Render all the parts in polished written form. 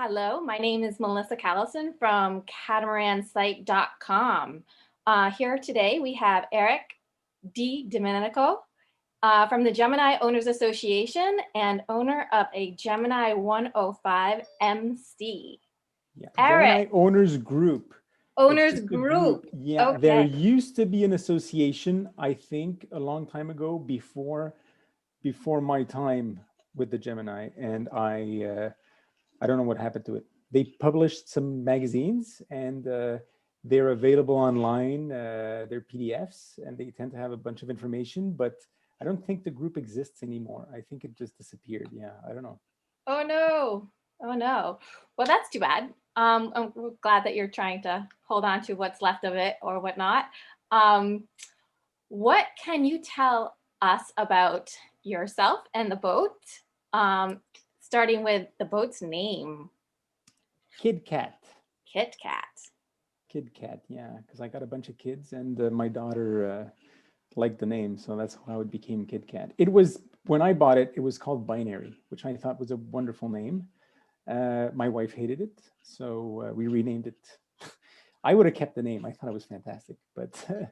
Hello, my name is Melissa Callison from catamaranssite.com. Here today we have Eric D. Domenico from the Gemini Owners Association and owner of a Gemini 105 MC. Yeah, Eric, Gemini Owners Group. It's Owners just a Group. Yeah, there Okay. used to be an association, I think, a long time ago before my time with the Gemini, and I don't know what happened to it. They published some magazines, and they're available online. They're PDFs, and they tend to have a bunch of information, but I don't think the group exists anymore. I think it just disappeared. Yeah, I don't know. Oh no. Oh no. Well, that's too bad. I'm glad that you're trying to hold on to what's left of it or whatnot. Um, what can you tell us about yourself and the boat? Starting with the boat's name, Kid Cat. Kit Kat. Kid Cat, yeah, because I got a bunch of kids, and my daughter liked the name, so that's how it became Kid Cat. It was, when I bought it, it was called Binary, which I thought was a wonderful name. My wife hated it, so we renamed it. I would have kept the name. I thought it was fantastic, but I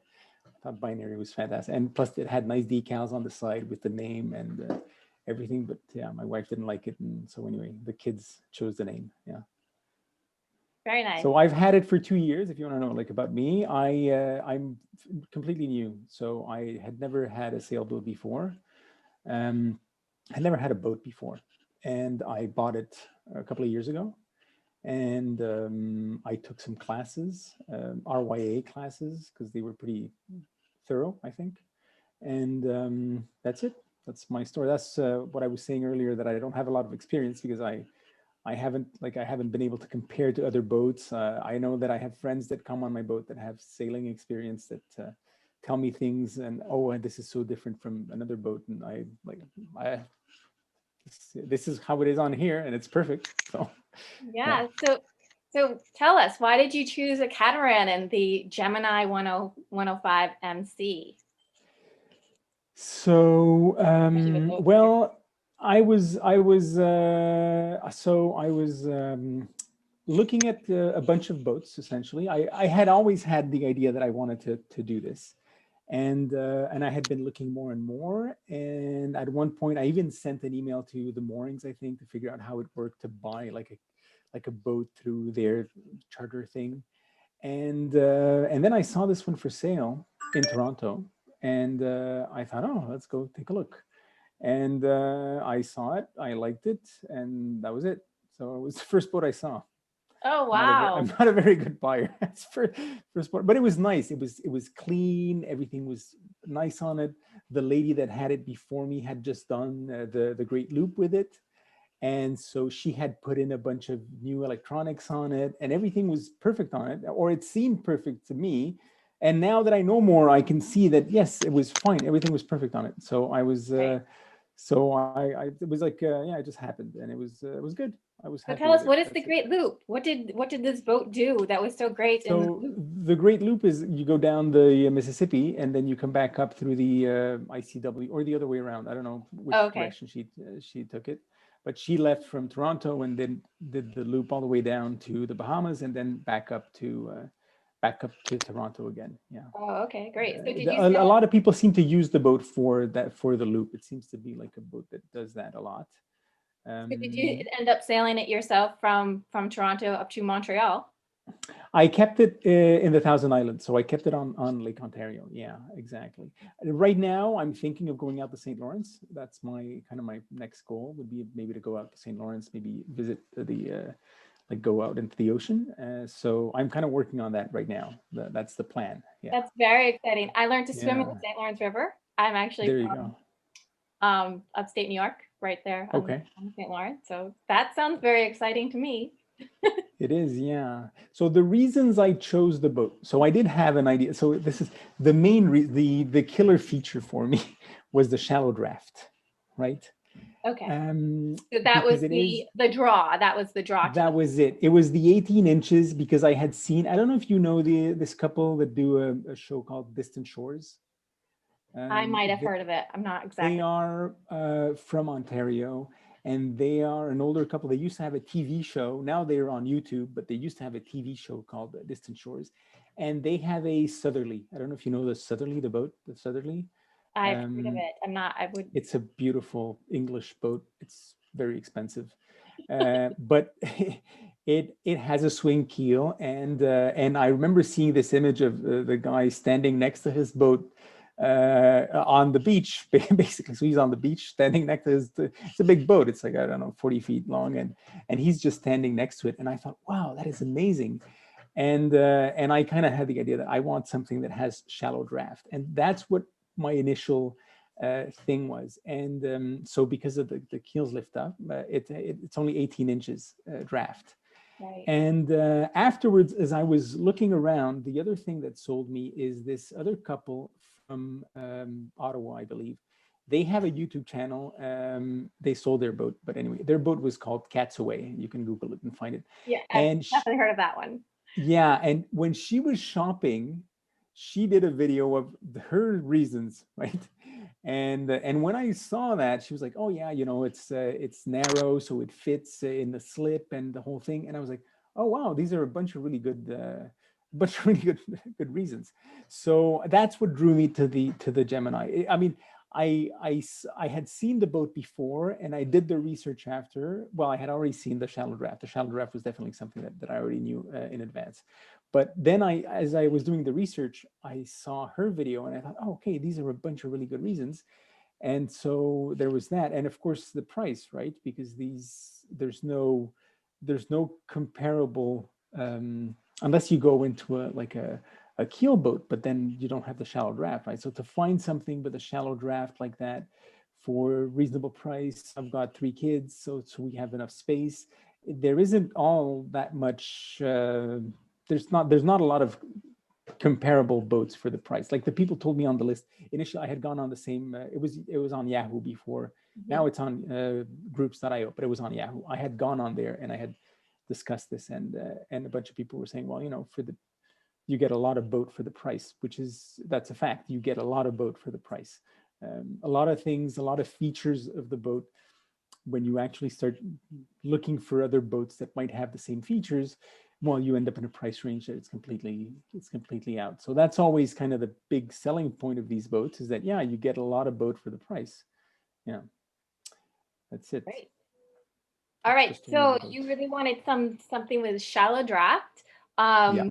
thought Binary was fantastic, and plus it had nice decals on the side with the name and everything. But yeah, my wife didn't like it, and so anyway, the kids chose the name. Yeah. Very nice. So I've had it for 2 years. If you want to know, like, about me, I'm completely new. So I had never had a sailboat before. I never had a boat before, and I bought it a couple of years ago. And I took some classes, RYA classes, because they were pretty thorough, I think. And that's it. That's my story. That's what I was saying earlier, that I don't have a lot of experience because I haven't been able to compare to other boats. I know that I have friends that come on my boat that have sailing experience that tell me things, and oh, this is so different from another boat, and this is how it is on here, and it's perfect. So Yeah. So tell us, why did you choose a catamaran and the Gemini 105 MC? So Especially with boats. well, I was looking at a bunch of boats. Essentially, I had always had the idea that I wanted to do this, and I had been looking more and more. And at one point, I even sent an email to the moorings, I think, to figure out how it worked to buy like a boat through their charter thing. And then I saw this one for sale in Toronto, and I thought, oh, let's go take a look. And I saw it, I liked it, and that was it. So it was the first boat I saw. Oh, I'm wow. not a very good buyer. It's first boat, but it was nice. It was clean. Everything was nice on it. The lady that had it before me had just done the Great Loop with it, and so she had put in a bunch of new electronics on it, and everything was perfect on it, or it seemed perfect to me. And now that I know more, I can see that yes, it was fine. Everything was perfect on it. So I was, Right. it was like, yeah, it just happened, and it was good. I was So happy tell with us, it. what is the That's it. Great Loop? What did this boat do that was so great in the So loop? the Great Loop is you go down the Mississippi, and then you come back up through the ICW, or the other way around. I don't know Oh, which okay. direction she took it, but she left from Toronto and then did the loop all the way down to the Bahamas, and then back up to Toronto again. Yeah. Oh, okay, great. So did you A sail? lot of people seem to use the boat for the loop. It seems to be like a boat that does that a lot. So did you Um, end up sailing it yourself from Toronto up to Montreal? I kept it in the Thousand Islands, so I kept it on Lake Ontario. Yeah, exactly. Right now, I'm thinking of going out to St. Lawrence. That's my next goal would be maybe to go out to St. Lawrence, maybe visit like go out into the ocean. So I'm kind of working on that right now. That's the plan. Yeah, That's very exciting. I learned to swim in the yeah. St. Lawrence River. I'm actually There you from go. upstate New York, right there Okay. on the St. Lawrence. So that sounds very exciting to me. It is, yeah. So the reasons I chose the boat. So I did have an idea. So this is the the killer feature for me was the shallow draft, right? Okay. So that was Because it is, the draw. That was the draw to the. that was it. It was the 18 inches, because I had seen, I don't know if you know this couple that do a show called Distant Shores. I might have They, heard of it. I'm not they exactly. are from Ontario, and they are an older couple. They used to have a TV show. Now they're on YouTube, but they used to have a TV show called Distant Shores, and they have a southerly. I don't know if you know the southerly, the boat, the southerly. I've heard of Um, it. I'm not, I would, it's a beautiful English boat. It's very expensive, but it has a swing keel, and I remember seeing this image of the guy standing next to his boat on the beach, basically. So he's on the beach standing next to his. It's a big boat. It's like, I don't know, 40 feet long, and he's just standing next to it. And I thought, wow, that is amazing. And I kind of had the idea that I want something that has shallow draft, and that's what my initial thing was. And so because of the keels lift up, it's only 18 inches draft. right. And afterwards, as I was looking around, the other thing that sold me is this other couple from Ottawa, I believe. They have a YouTube channel. They sold their boat, but anyway, their boat was called Cats Away. You can Google it and find it. Yeah, I've And definitely heard of that one. yeah, and when she was shopping, she did a video of her reasons, right? And when I saw that, she was like, "Oh yeah, it's narrow, so it fits in the slip and the whole thing." And I was like, "Oh wow, these are a bunch of really good, bunch of really good reasons." So that's what drew me to the Gemini. I mean, I had seen the boat before, and I did the research after. Well, I had already seen the shallow draft. The shallow draft was definitely something that I already knew in advance. But then as I was doing the research, I saw her video, and I thought, oh, okay, these are a bunch of really good reasons. And so there was that, and of course the price, right? Because there's no comparable unless you go into a keel boat, but then you don't have the shallow draft, right? So to find something with a shallow draft like that for reasonable price, I've got 3 kids, so we have enough space. There isn't all that much. There's not a lot of comparable boats for the price. Like the people told me on the list initially, I had gone on the same. It was on Yahoo before. Mhm. Now it's on groups.io, but it was on Yahoo. I had gone on there and I had discussed this, and a bunch of people were saying, well, you get a lot of boat for the price, that's a fact. You get a lot of boat for the price. A lot of things, a lot of features of the boat. When you actually start looking for other boats that might have the same features, well, you end up in a price range that it's completely out. So that's always kind of the big selling point of these boats, is that, yeah, you get a lot of boat for the price. Yeah, that's it. Great. All right. Just a really So good boat. you really wanted something with shallow draft. Yeah.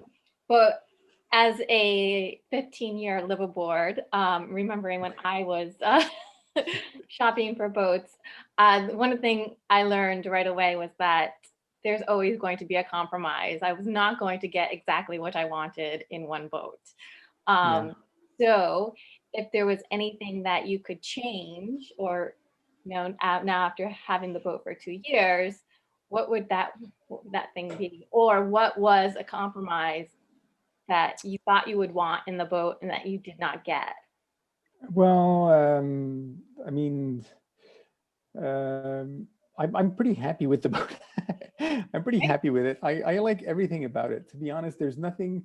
But as a 15-year liveaboard, remembering when I was shopping for boats, one thing I learned right away was that there's always going to be a compromise. I was not going to get exactly what I wanted in one boat. Yeah. Um, so if there was anything that you could change, or now after having the boat for 2 years, what would that thing be? Or what was a compromise that you thought you would want in the boat and that you did not get? Well, I mean, um, I'm pretty happy with the boat. I'm pretty Right? happy with it. I like everything about it. To be honest, there's nothing.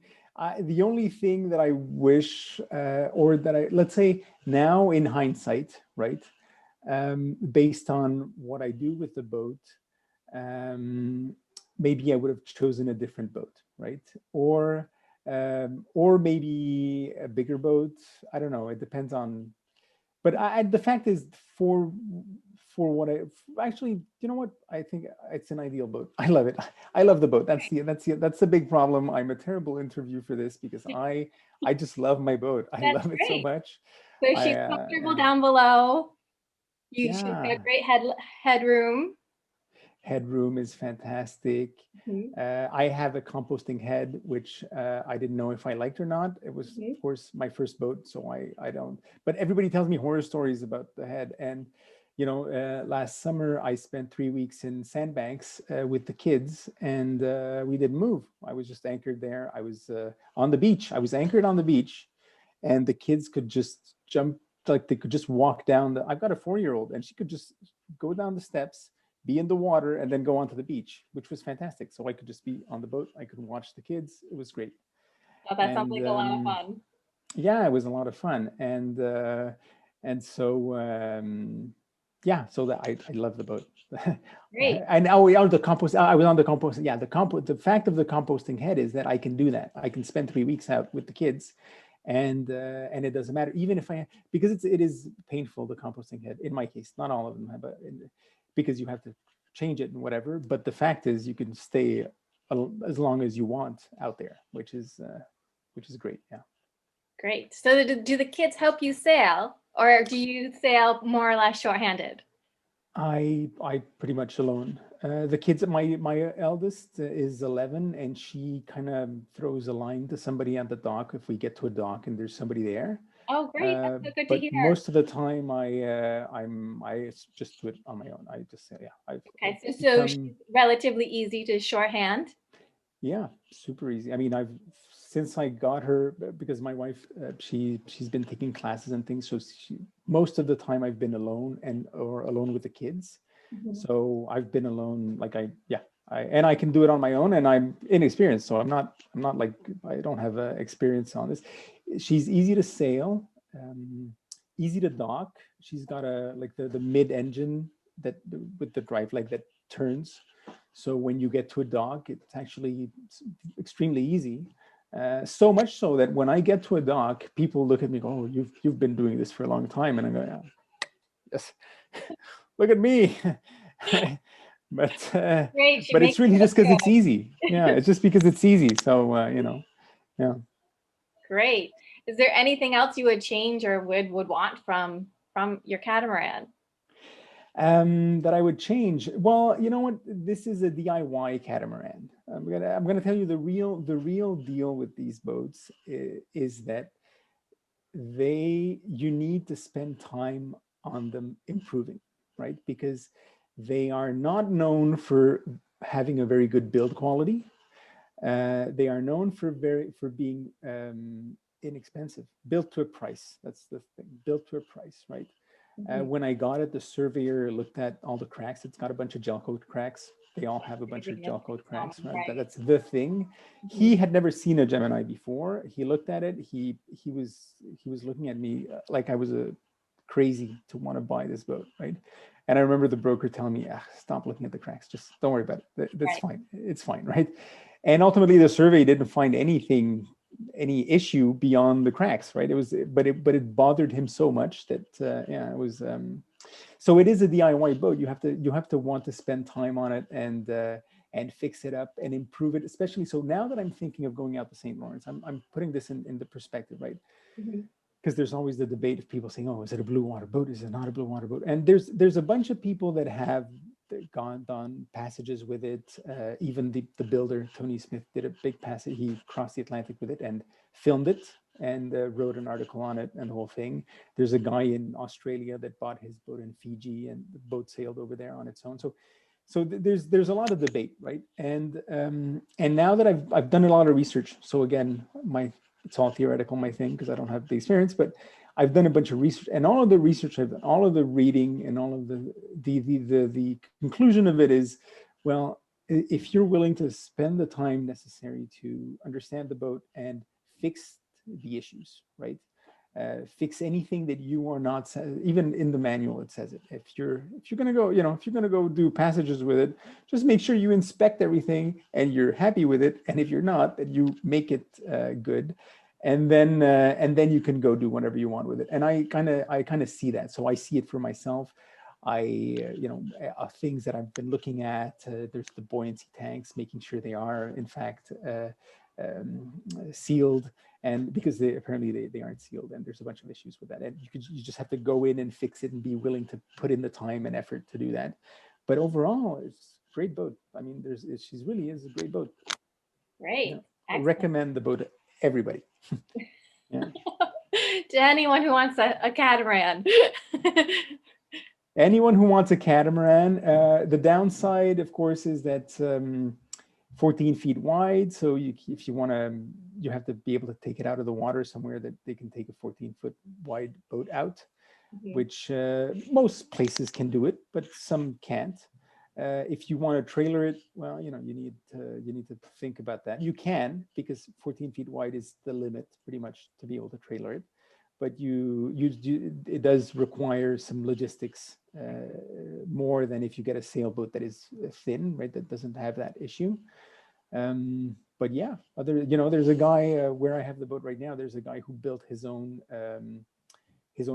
The only thing that I wish, or that let's say now in hindsight, right, based on what I do with the boat, um, maybe I would have chosen a different boat, right? Or maybe a bigger boat. I don't know. It depends on. But the fact is, for what actually, you know what? I think it's an ideal boat. I love it. I love the boat. That's the big problem. I'm a terrible interview for this because I just love my boat. I That's love it so great. much. So I she's comfortable down below. She's got Yeah. great headroom. Headroom is fantastic. Mhm, I have a composting head, which I didn't know if I liked or not. It was, mhm. of course, my first boat, so I don't. But everybody tells me horror stories about the head. And last summer I spent 3 weeks in Sandbanks with the kids, and we didn't move. I was just anchored there. I was on the beach. I was anchored on the beach, and the kids could just jump, like they could just walk down the. I've got a 4-year-old, and she could just go down the steps, be in the water, and then go onto the beach, which was fantastic. So I could just be on the boat. I could watch the kids. It was great. Oh, that sounds And like a lot of fun. yeah, it was a lot of fun. And so yeah, so that I love the boat. Great. And now we are the compost. I was on the compost. Yeah, the compost. The fact of the composting head is that I can do that. I can spend 3 weeks out with the kids, and it doesn't matter even if because it is painful, the composting head in my case. Not all of them, but because you have to change it and whatever. But the fact is, you can stay as long as you want out there, which is great. Yeah. Great. So do the kids help you sail, or do you sail more or less shorthanded? I pretty much alone. The kids, my eldest is 11, and she kind of throws a line to somebody at the dock if we get to a dock and there's somebody there. Oh, great. That's so good to But hear. most of the time, I just do it on my own. I just yeah, Okay, I've so become she's relatively easy to shorthand. yeah, super easy. I mean, I've since I got her because my wife she's been taking classes and things, so most of the time I've been alone or alone with the kids. Mhm. So I've been alone, like I can do it on my own, and I'm inexperienced, so I'm not like I don't have experience on this. She's easy to sail, easy to dock. She's got a like the mid engine that with the drive leg that turns. So when you get to a dock, it's actually extremely easy. So much so that when I get to a dock, people look at me, and go, "Oh, you've been doing this for a long time," and I go, "Yeah, yes, look at me." but uh, Great. She but makes it's really it just because look it's easy. Yeah, good. it's just because it's easy. So yeah. Great. Is there anything else you would change or would want from your catamaran? That I would change. Well, you know what? This is a DIY catamaran. I'm gonna tell you the real deal with these boats is that you need to spend time on them improving, right? Because they are not known for having a very good build quality. They are known for being inexpensive, built to a price. That's the thing, built to a price, right? Mhm. When I got it, the surveyor looked at all the cracks. It's got a bunch of gel coat cracks. They all have a bunch of gel coat cracks, right? Right. That's the thing. Mhm. He had never seen a Gemini before. He looked at it. He was looking at me like I was a crazy to want to buy this boat, right? And I remember the broker telling me, "Stop looking at the cracks. Just don't worry about it. That's Right. fine. It's fine, right?" And ultimately, the survey didn't find any issue beyond the cracks, right? But it bothered him so much that yeah, it was. So it is a DIY boat. You have to want to spend time on it and fix it up and improve it. Especially so now that I'm thinking of going out to St. Lawrence, I'm putting this in the perspective, right? Mhm. Because there's always the debate of people saying, "Oh, is it a blue water boat? Is it not a blue water boat?" And there's a bunch of people that have gone done passages with it. Even the builder Tony Smith did a big passage. He crossed the Atlantic with it and filmed it and wrote an article on it and the whole thing. There's a guy in Australia that bought his boat in Fiji and the boat sailed over there on its own. So there's a lot of debate, right? And now that I've done a lot of research, so again, it's all theoretical, my thing, because I don't have the experience, but I've done a bunch of research, and all of the research I've done, all of the reading, and all of the conclusion of it is, well, if you're willing to spend the time necessary to understand the boat and fix the issues, right? Fix anything that you are not, even in the manual it says it. If you're going to go, if you're going to go do passages with it, just make sure you inspect everything and you're happy with it, and if you're not, that you make it good, and then you can go do whatever you want with it. And I kind of see that, so I see it for myself. I things that I've been looking at, there's the buoyancy tanks, making sure they are in fact sealed, and because they aren't sealed, and there's a bunch of issues with that, and you just have to go in and fix it and be willing to put in the time and effort to do that. But overall, it's a great boat. I mean, she's really is a great boat. Yeah, Great. I Excellent. recommend the boat to everybody. Yeah, To anyone who wants a catamaran. anyone who wants a catamaran. The downside, of course, is that 14 feet wide. So if you want to, you have to be able to take it out of the water somewhere that they can take a 14-foot wide boat out, Mhm. which most places can do it, but some can't. If you want to trailer it, well, you need to think about that. You can, because 14 feet wide is the limit, pretty much, to be able to trailer it. but it does require some logistics more than if you get a sailboat that is thin, right? That doesn't have that issue. But yeah, there's a guy where I have the boat right now. There's a guy who built his own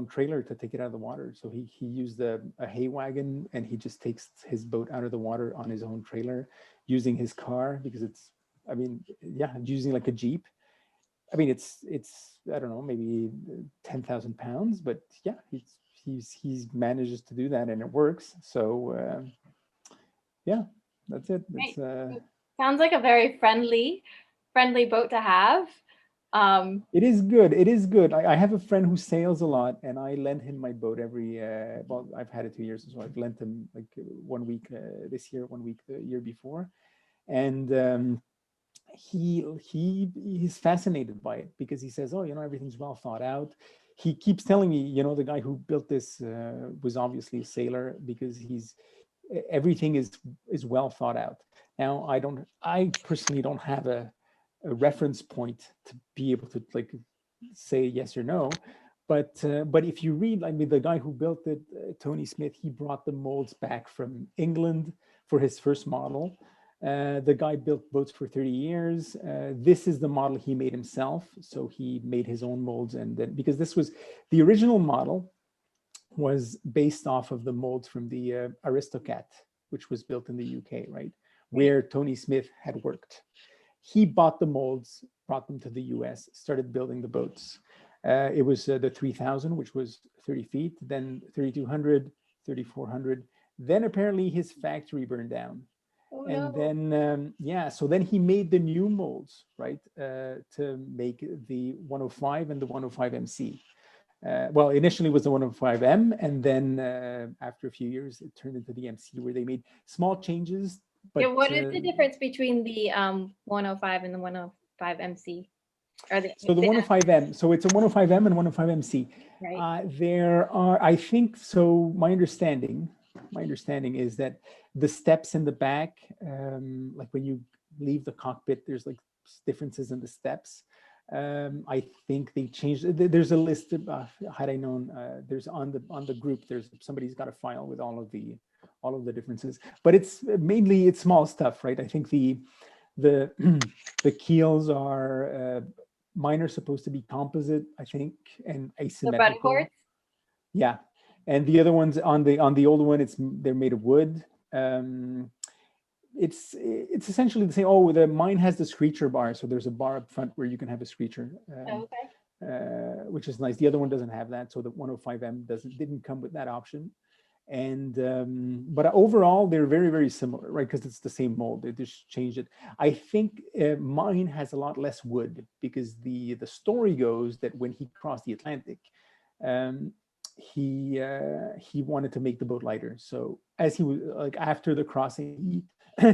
trailer to take it out of the water. So he used a hay wagon, and he just takes his boat out of the water on his own trailer using his car, because using like a Jeep. I mean, it's I don't know, maybe 10,000 pounds, but yeah, he's manages to do that, and it works. So yeah, that's it. Right. It's Sounds like a very friendly boat to have. It is good. It is good. I have a friend who sails a lot, and I lend him my boat every. Well, I've had it 2 years, so I've lent him like 1 week this year, 1 week the year before, and he's fascinated by it, because he says, "Oh, everything's well thought out." He keeps telling me, the guy who built this was obviously a sailor, because everything is well thought out. Now, I personally don't have a reference point to be able to like say yes or no, but if you read, I mean, the guy who built it, Tony Smith, he brought the molds back from England for his first model. The guy built boats for 30 years. This is the model he made himself, so he made his own molds, and then, because this was the original model, was based off of the molds from the Aristocat, which was built in the UK, right, where Tony Smith had worked. He bought the molds, brought them to the US, started building the boats. It was the 3000, which was 30 feet, then 3200, 3400. Then apparently his factory burned down. Oh, and no. then, so then he made the new molds, right, to make the 105 and the 105 MC. Well, initially it was the 105M, and then after a few years, it turned into the MC, where they made small changes. But What is the difference between the 105 and the 105 MC? So the 105M, so it's a 105M and 105MC. Right. There are, I think, so my understanding is that the steps in the back, like when you leave the cockpit, there's like differences in the steps. I think they changed. There's a list of, had I known, there's on the group, there's somebody's got a file with all of the differences, but it's mainly small stuff, right? I think the keels are mine are supposed to be composite, I think, and asymmetrical. Yeah, and the other ones on the old one, they're made of wood. It's essentially the same. Oh, mine has the screecher bar, so there's a bar up front where you can have a screecher, which is nice. The other one doesn't have that, so the 105M didn't come with that option. And but overall, they're very, very similar, right? Because it's the same mold. They just changed it. I think mine has a lot less wood, because the story goes that when he crossed the Atlantic, he wanted to make the boat lighter. So as he was like after the crossing,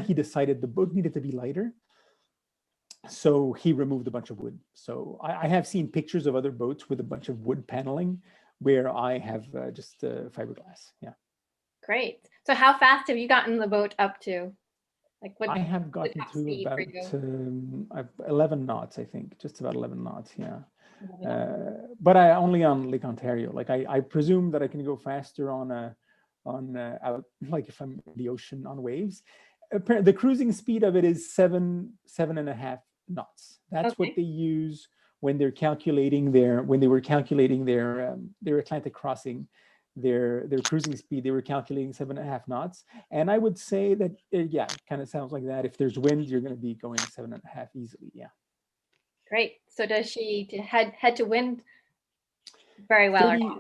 he decided the boat needed to be lighter. So he removed a bunch of wood. So I have seen pictures of other boats with a bunch of wood paneling, where I have just fiberglass. Yeah. Great. So how fast have you gotten the boat up to? Like what? I have gotten to about 11 knots, I think, just about 11 knots. Yeah. But I only on Lake Ontario. Like I presume that I can go faster on out, like if I'm in the ocean on waves. The cruising speed of it is 7.5 knots. That's what they use when they're calculating when they were calculating their Atlantic crossing, their cruising speed. They were calculating 7.5 knots, and I would say that yeah, it kind of sounds like that. If there's wind, you're going to be going 7.5 easily. Yeah. Great. So does she head to wind very well?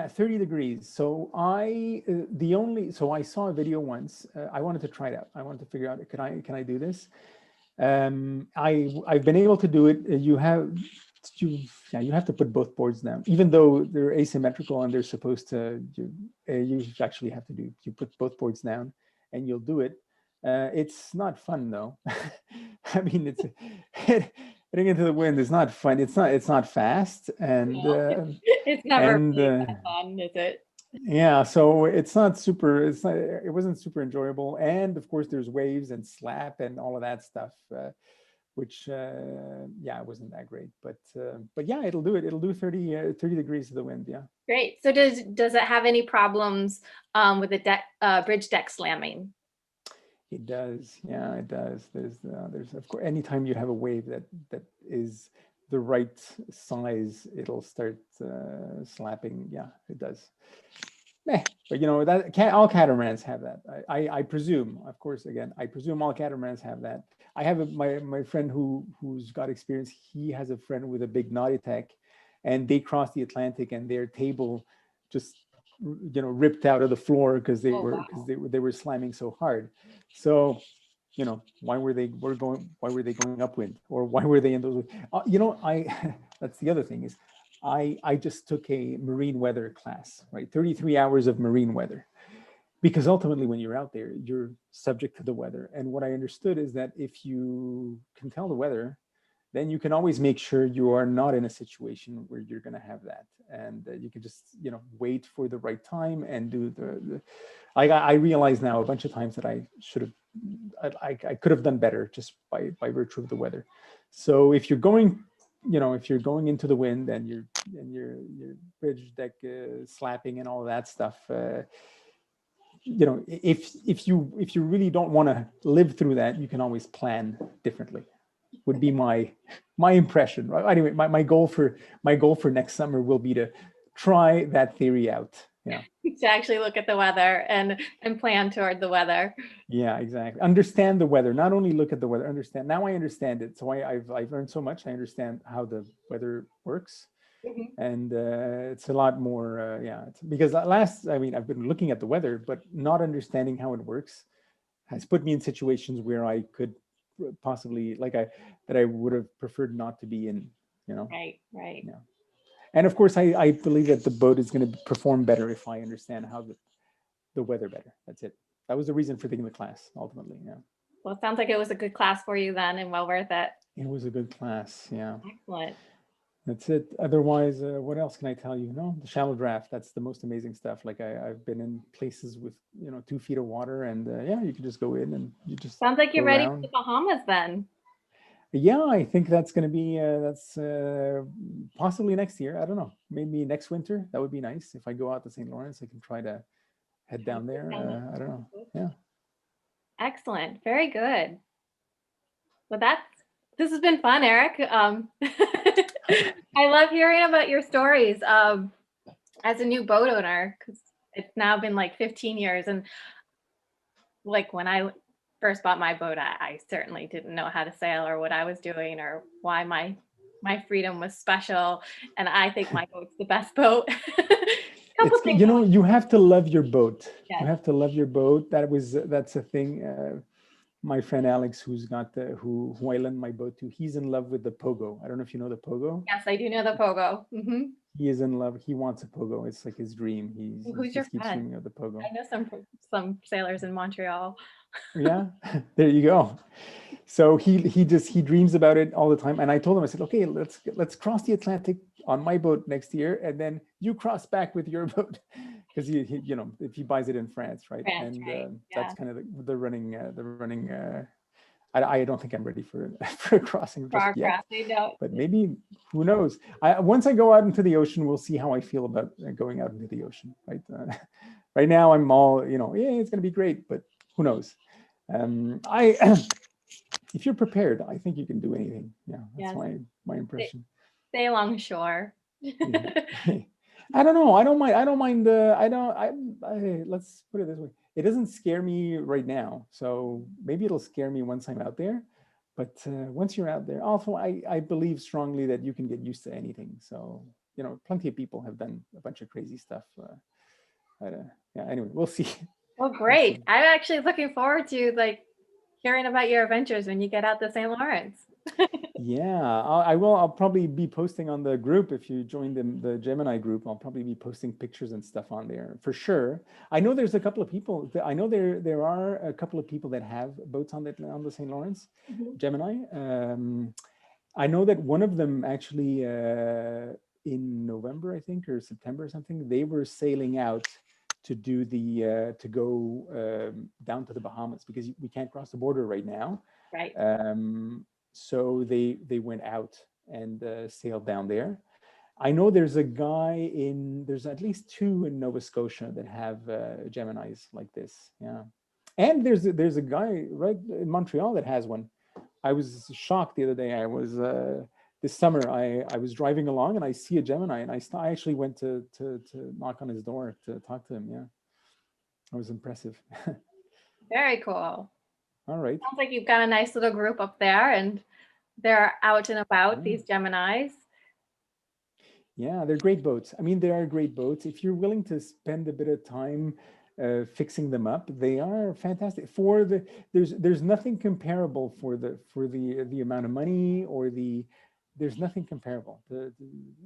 30 degrees. So I saw a video once. I wanted to try it out. I wanted to figure out, can I do this? I've been able to do it. You have to put both boards down, even though they're asymmetrical and they're supposed to. You actually have to you put both boards down, and you'll do it. It's not fun though. I mean, getting into the wind is not fun. It's not fast, and it's never really fun, is it? Yeah, so it's not super. It wasn't super enjoyable, and of course there's waves and slap and all of that stuff. which yeah, it wasn't that great, but yeah, it'll do it. It'll do 30 degrees to the wind. Yeah. Great. So does it have any problems with the deck bridge deck slamming? It does. Yeah, it does. There's of course, anytime you have a wave that is the right size, it'll start slapping. Yeah, it does. But you know that all catamarans have that. I presume, of course, again, I presume all catamarans have that. I have my friend who's got experience. He has a friend with a big naughty tech, and they crossed the Atlantic, and their table just ripped out of the floor because Oh, wow. they were slamming so hard. So why were they going upwind, or why were they in those? I that's the other thing is I just took a marine weather class, right? 33 hours of marine weather, because ultimately when you're out there, you're subject to the weather. And what I understood is that if you can tell the weather, then you can always make sure you are not in a situation where you're going to have that. And you can just, wait for the right time and do I realize now a bunch of times that I should have, I could have done better just by virtue of the weather. So if you're going, if you're going into the wind and your bridge deck slapping and all of that stuff, if you really don't want to live through that, you can always plan differently. Would be my impression. Right? Anyway, my goal for next summer will be to try that theory out. Yeah. To actually look at the weather and plan toward the weather. Yeah, exactly. Understand the weather. Not only look at the weather. Understand. Now I understand it. So I've learned so much. I understand how the weather works. Mm-hmm. And it's a lot more. Yeah, because I've been looking at the weather, but not understanding how it works has put me in situations where I could possibly that I would have preferred not to be in. Right. Yeah. And of course, I believe that the boat is going to perform better if I understand how the weather better. That's it. That was the reason for taking the class, ultimately. Yeah. Well, it sounds like it was a good class for you then, and well worth it. It was a good class. Yeah. Excellent. That's it. Otherwise, what else can I tell you? No, the shallow draft. That's the most amazing stuff. Like I've been in places with 2 feet of water, and yeah, you can just go in and you just sounds like you're ready for the Bahamas then. Yeah, I think that's going to be that's possibly next year. I don't know. Maybe next winter. That would be nice. If I go out to St. Lawrence, I can try to head down there. I don't know. Yeah. Excellent. Very good. Well, this has been fun, Eric. I love hearing about your stories as a new boat owner, because it's now been like 15 years. And like when I first bought my boat, I certainly didn't know how to sail or what I was doing or why my freedom was special. And I think my boat's the best boat. You have to love your boat. Yes. You have to love your boat. That's a thing. My friend Alex, who I lend my boat to, he's in love with the pogo. I don't know if you know the pogo. Yes, I do know the pogo. Mm-hmm. He is in love. He wants a pogo. It's like his dream. Who's your keeps friend? dreaming of the pogo. I know some sailors in Montreal. Yeah, there you go. So he dreams about it all the time. And I told him, I said, okay, let's cross the Atlantic on my boat next year, and then you cross back with your boat, because he if he buys it in France, right? France, right. Yeah. That's kind of the running. I don't think I'm ready for a crossing just yet. But maybe, who knows? Once I go out into the ocean, we'll see how I feel about going out into the ocean. Right. Right now, I'm all yeah, it's going to be great, but who knows? If you're prepared, I think you can do anything. Yeah, that's my impression. Stay along shore. Yeah. I don't know. I don't mind. Let's put it this way. It doesn't scare me right now. So maybe it'll scare me once I'm out there. But once you're out there, also, I believe strongly that you can get used to anything. So, plenty of people have done a bunch of crazy stuff. Yeah, anyway, we'll see. Well, great. I'm actually looking forward to hearing about your adventures when you get out to St. Lawrence. Yeah, I will. I'll probably be posting on the group. If you join the Gemini group, I'll probably be posting pictures and stuff on there for sure. I know there's a couple of people. I know there are a couple of people that have boats on the St. Lawrence, mm-hmm. Gemini. I know that one of them actually in November, I think, or September or something, they were sailing out to do to go down to the Bahamas, because we can't cross the border right now. Right. So they went out and sailed down there. I know there's a guy there's at least two in Nova Scotia that have Geminis like this. Yeah. And there's a guy right in Montreal that has one. I was shocked the other day. I was this summer. I was driving along and I see a Gemini, and I actually went to knock on his door to talk to him. Yeah, it was impressive. Very cool. All right. Sounds like you've got a nice little group up there, and they're out and about, Yeah. these Geminis. Yeah, they're great boats. I mean, they are great boats. If you're willing to spend a bit of time fixing them up, they are fantastic. There's nothing comparable for the amount of money or there's nothing comparable.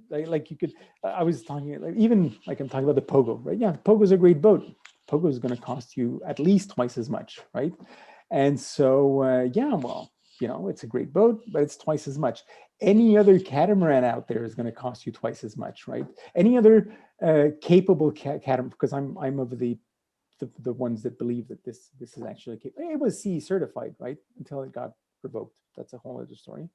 Like you could, I was talking like even like I'm talking about the Pogo, right? Yeah, the Pogo is a great boat. Pogo is going to cost you at least twice as much, right? And so yeah, well, it's a great boat, but it's twice as much. Any other catamaran out there is going to cost you twice as much, right? Any other capable catamaran, because I'm of the ones that believe that this is actually capable. It was CE certified, right? Until it got revoked. That's a whole other story.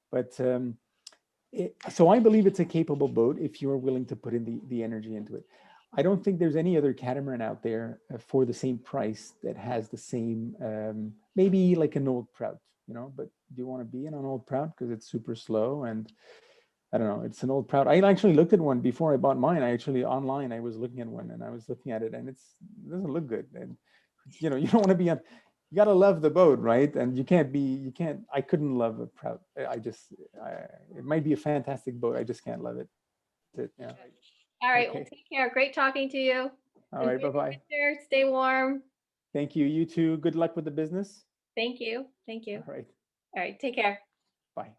But so I believe it's a capable boat if you're willing to put in the energy into it. I don't think there's any other catamaran out there for the same price that has the same, maybe like an old Prout, but do you want to be in an old Prout because it's super slow and I don't know, it's an old Prout. I actually looked at one before I bought mine. I actually online, I was looking at one and I was looking at it and it doesn't look good. And you don't want to be on, you got to love the boat, right? And I couldn't love a Prout. It might be a fantastic boat. I just can't love it. Yeah. All right. Well, Okay. take care. Great talking to you. All Enjoy right. the Bye-bye. winter. Stay warm. Thank you. You too. Good luck with the business. Thank you. Thank you. All right. All right. Take care. Bye.